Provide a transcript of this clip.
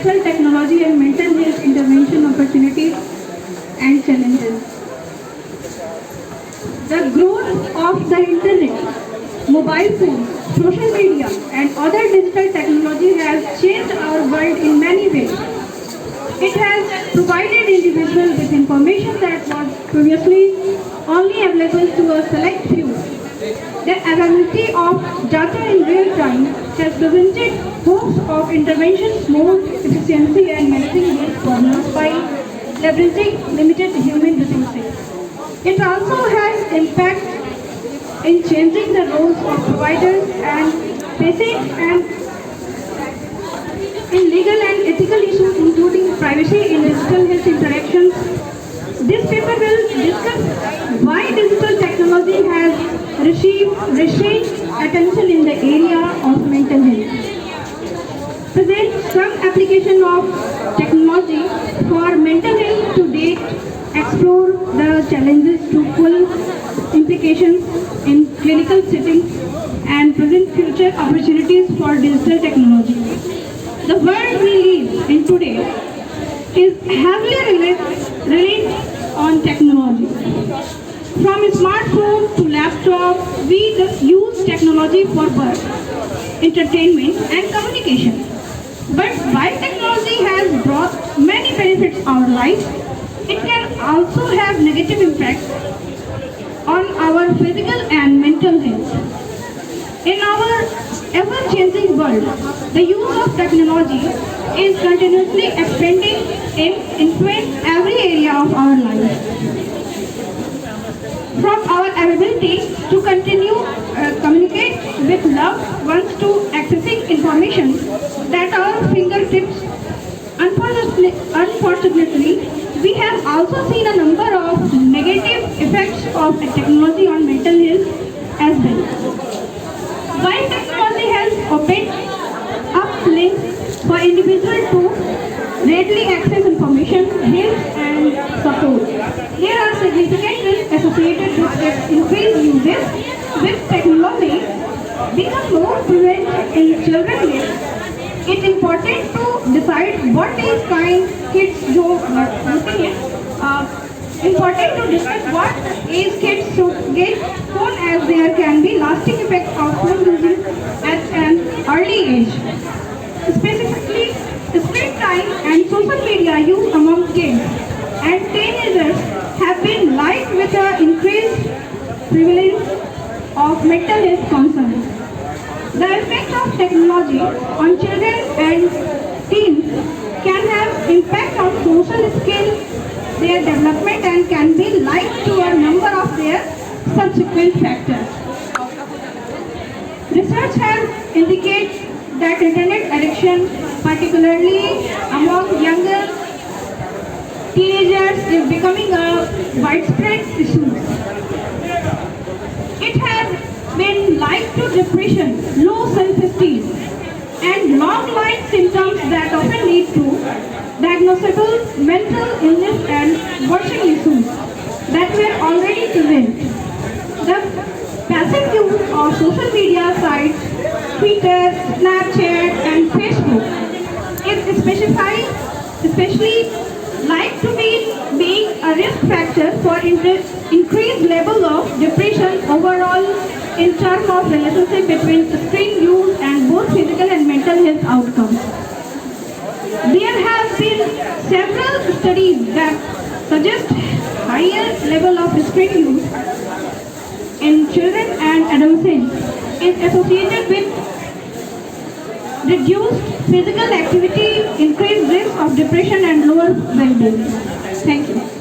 digital technology and mental health intervention opportunities and challenges. The growth of the internet, mobile phones, social media, and other digital technology has changed our world in many ways. It has provided individuals with information that was previously only available to a select few. The availability of data in real time has prevented hosts of interventions more efficiency and managing these problems by leveraging limited human resources. It also has impact in changing the roles of providers and patients and in legal and ethical issues including privacy in digital health interactions. This paper will discuss why digital technology has received attention in the area of mental health. Present some application of technology for mental health to date, explore the challenges to full implications in clinical settings and present future opportunities for digital technology. The world we live in today is heavily reliant on technology. From smartphone to laptop, we use technology for work, entertainment and communication. But while technology has brought many benefits to our lives, it can also have negative impacts on our physical and mental health. In our ever-changing world, the use of technology is continuously expanding and influence every area of our life. From our ability to continue communicate with loved ones to accessing information at our fingertips. Unfortunately, we have also seen a number of negative effects of technology on mental health as well. While technology has opened up links for individuals to readily access information, help and support, there are significant risks associated with its increased uses. With technology become more prevalent in children, it's important to decide what is kind kids जो होते हैं. Important to discuss what age kids should get phone as there can be lasting effect of phone using at an early age. Specifically, screen time and social media use among kids and teenagers have been linked with the increased prevalence of mental health concerns. The effect of technology on children and teens can have impact on social skills, their development and can be linked to a number of their subsequent factors. Research has indicated that internet addiction, particularly among younger teenagers, is becoming a widespread issue. It has been linked to depression, low self-esteem, and long-line symptoms that often lead to diagnosable mental illness and worsening issues that were already present. The passive use of social media sites, Twitter, Snapchat, and Facebook is especially like to be being a risk factor for increased level of depression overall in terms of relationship between screen use and both physical and mental health outcomes. There have been several studies that suggest higher level of screen use in children and adolescents is associated with reduced physical activity, increased risk of depression and lower well-being. Thank you.